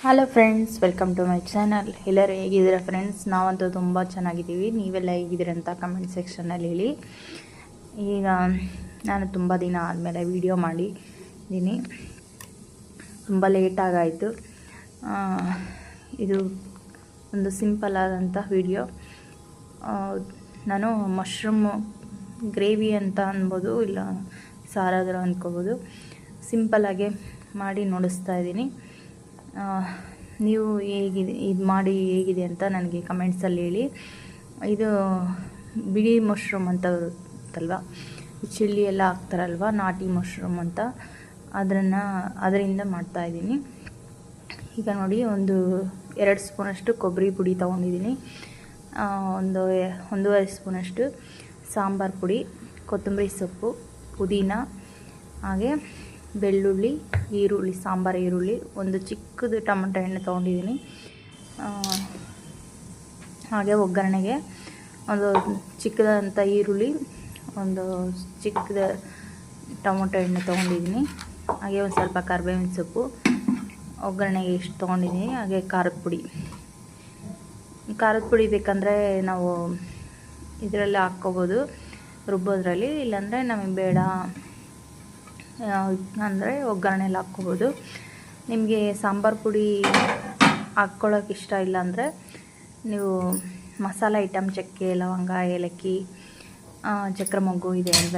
Hello friends, welcome to my channel. ಎಲ್ಲರೂ ಹೇಗಿದ್ದೀರಾ friends? ನಾವಂತೂ ತುಂಬ ಚೆನ್ನಾಗಿದ್ದೀವಿ. ನೀವೆಲ್ಲ ಹೇಗಿದ್ದೀರ ಅಂತ ಕಮೆಂಟ್ ಸೆಕ್ಷನಲ್ಲಿ ಹೇಳಿ. ಈಗ ನಾನು ತುಂಬ ದಿನ ಆದಮೇಲೆ ವಿಡಿಯೋ ಮಾಡಿದ್ದೀನಿ. ತುಂಬ ಲೇಟಾಗಾಯಿತು. ಇದು ಒಂದು ಸಿಂಪಲ್ ಆದಂಥ ವಿಡಿಯೋ. ನಾನು ಮಶ್ರೂಮ್ ಗ್ರೇವಿ ಅಂತ ಅನ್ಬೋದು, ಇಲ್ಲ ಸಾರಾದರೂ ಅಂದ್ಕೋಬೋದು. ಸಿಂಪಲ್ಲಾಗೆ ಮಾಡಿ ನೋಡಿಸ್ತಾ ಇದ್ದೀನಿ. ನೀವು ಹೇಗಿದೆ ಇದು ಮಾಡಿ ಹೇಗಿದೆ ಅಂತ ನನಗೆ ಕಮೆಂಟ್ಸಲ್ಲಿ ಹೇಳಿ. ಇದು ಬಿಳಿ ಮಶ್ರೂಮ್ ಅಂತ ಬರುತ್ತಲ್ವ, ಚಿಲ್ಲಿ ಎಲ್ಲ ಹಾಕ್ತಾರಲ್ವ, ನಾಟಿ ಮಶ್ರೂಮ್ ಅಂತ, ಅದರಿಂದ ಮಾಡ್ತಾಯಿದ್ದೀನಿ. ಈಗ ನೋಡಿ, 2 ಸ್ಪೂನಷ್ಟು ಕೊಬ್ಬರಿ ಪುಡಿ ತೊಗೊಂಡಿದ್ದೀನಿ. 1.5 ಸ್ಪೂನಷ್ಟು ಸಾಂಬಾರು ಪುಡಿ, ಕೊತ್ತಂಬರಿ ಸೊಪ್ಪು, ಪುದೀನ, ಹಾಗೆ ಬೆಳ್ಳುಳ್ಳಿ, ಈರುಳ್ಳಿ, ಸಾಂಬಾರು ಈರುಳ್ಳಿ, ಒಂದು ಚಿಕ್ಕದು ಟೊಮೆಟೊ ಹಣ್ಣು ತೊಗೊಂಡಿದ್ದೀನಿ. ಹಾಗೆ ಒಗ್ಗರಣೆಗೆ ಒಂದು ಚಿಕ್ಕದಂಥ ಈರುಳ್ಳಿ, ಒಂದು ಚಿಕ್ಕದ ಟೊಮೆಟೊ ಹಣ್ಣು ತೊಗೊಂಡಿದ್ದೀನಿ. ಹಾಗೆ ಒಂದು ಸ್ವಲ್ಪ ಕರಿಬೇವಿನ ಸೊಪ್ಪು, ಒಗ್ಗರಣೆಗೆ ಇಷ್ಟು ತೊಗೊಂಡಿದ್ದೀನಿ. ಹಾಗೆ ಖಾರದ ಪುಡಿ ಬೇಕಂದರೆ ನಾವು ಇದರಲ್ಲಿ ಹಾಕ್ಕೋಬೋದು, ರುಬ್ಬೋದ್ರಲ್ಲಿ. ಇಲ್ಲಾಂದರೆ ನಮಗೆ ಬೇಡ ಅಂದರೆ ಒಗ್ಗರಣೆಯಲ್ಲಿ ಹಾಕ್ಕೋಬೋದು. ನಿಮಗೆ ಸಾಂಬಾರು ಪುಡಿ ಹಾಕ್ಕೊಳ್ಳೋಕೆ ಇಷ್ಟ ಇಲ್ಲ ಅಂದರೆ ನೀವು ಮಸಾಲೆ ಐಟಮ್, ಚಕ್ಕೆ, ಲವಂಗ, ಏಲಕ್ಕಿ, ಚಕ್ರ ಮೊಗ್ಗು ಇದೆ ಅಲ್ವ,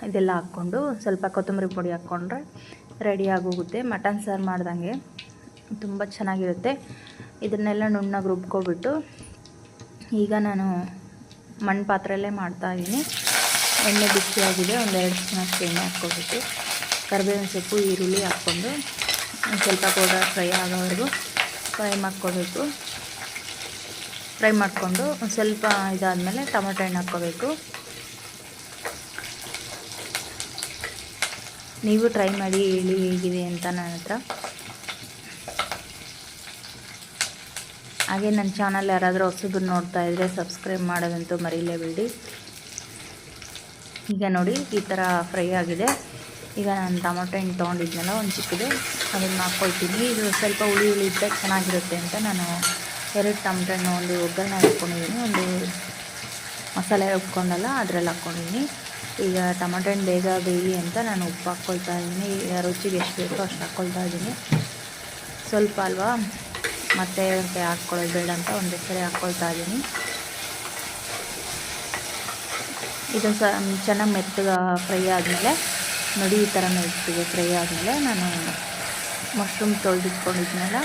ಇದೆಲ್ಲ ಹಾಕ್ಕೊಂಡು ಸ್ವಲ್ಪ ಕೊತ್ತಂಬರಿ ಪುಡಿ ಹಾಕ್ಕೊಂಡ್ರೆ ರೆಡಿ ಆಗೋಗುತ್ತೆ. ಮಟನ್ ಸಾರು ಮಾಡ್ದಂಗೆ ತುಂಬ ಚೆನ್ನಾಗಿರುತ್ತೆ. ಇದನ್ನೆಲ್ಲ ನುಣ್ಣಗೆ ರುಬ್ಕೊಬಿಟ್ಟು ಈಗ ನಾನು ಮಣ್ಣು ಪಾತ್ರೆಯಲ್ಲೇ ಮಾಡ್ತಾಯಿದ್ದೀನಿ. ಎಣ್ಣೆ ಬಿಸಿಯಾಗಿದೆ. 2 ಸ್ಪೂನಷ್ಟು ಎಣ್ಣೆ ಹಾಕ್ಕೊಬಿಟ್ಟು ಕರಿಬೇವಿನ ಸೊಪ್ಪು, ಈರುಳ್ಳಿ ಹಾಕ್ಕೊಂಡು ಸ್ವಲ್ಪ ಪೌಡರ್ ಫ್ರೈ ಆಗೋವರೆಗೂ ಫ್ರೈ ಮಾಡಿಕೊಂಡು ಒಂದು ಸ್ವಲ್ಪ ಇದಾದಮೇಲೆ ಟೊಮೆಟೊ ಹಣ್ಣು ಹಾಕ್ಕೋಬೇಕು. ನೀವು ಟ್ರೈ ಮಾಡಿ ಹೇಳಿ ಹೇಗಿದೆ ಅಂತ ನನ್ನ ಹತ್ರ. ಹಾಗೆ ನನ್ನ ಚಾನಲ್ ಯಾರಾದರೂ ಹೊಸಬ್ರು ನೋಡ್ತಾ ಇದ್ದರೆ ಸಬ್ಸ್ಕ್ರೈಬ್ ಮಾಡೋದಂತೂ ಮರೀಲೇಬೇಡಿ. ಈಗ ನೋಡಿ, ಈ ಥರ ಫ್ರೈ ಆಗಿದೆ. ಈಗ ನಾನು ಟೊಮೆಟೊ ಹಣ್ಣು ತೊಗೊಂಡಿದ್ನಲ್ಲ ಒಂದು ಚಿಕ್ಕದು, ಅದನ್ನು ಹಾಕ್ಕೊಳ್ತೀನಿ. ಇದು ಸ್ವಲ್ಪ ಹುಳಿ ಇದ್ದರೆ ಚೆನ್ನಾಗಿರುತ್ತೆ ಅಂತ ನಾನು 2 ಟೊಮೆಟೊ ಹಣ್ಣು, ಒಂದು ಒಗ್ಗರಣೆ ಹಾಕ್ಕೊಂಡಿದ್ದೀನಿ, ಒಂದು ಮಸಾಲೆ ರುಬ್ಕೊಂಡಲ್ಲ ಅದರಲ್ಲಿ ಹಾಕ್ಕೊಂಡಿದ್ದೀನಿ. ಈಗ ಟೊಮೆಟೊ ಹಣ್ಣು ಬೇಗ ಬೇಯಿ ಅಂತ ನಾನು ಉಪ್ಪು ಹಾಕ್ಕೊಳ್ತಾ ಇದ್ದೀನಿ. ರುಚಿಗೆ ಎಷ್ಟು ಬೇಕೋ ಅಷ್ಟು ಹಾಕ್ಕೊಳ್ತಾ ಇದ್ದೀನಿ. ಸ್ವಲ್ಪ ಅಲ್ವಾ, ಮತ್ತೆ ಹಾಕ್ಕೊಳ್ಳೋದು ಬೇಡ ಅಂತ ಒಂದೇ ಸರಿ ಹಾಕ್ಕೊಳ್ತಾ ಇದ್ದೀನಿ. ಇದು ಚೆನ್ನಾಗಿ ಮೆತ್ತಗೆ ಫ್ರೈ ಆದಮೇಲೆ ನೋಡಿ, ಈ ಥರ ಮೆತ್ತಗೆ ಫ್ರೈ ಆದಮೇಲೆ ನಾನು ಮಶ್ರೂಮ್ ತೊಳೆದಿಟ್ಕೊಂಡಿದ್ನಲ್ಲ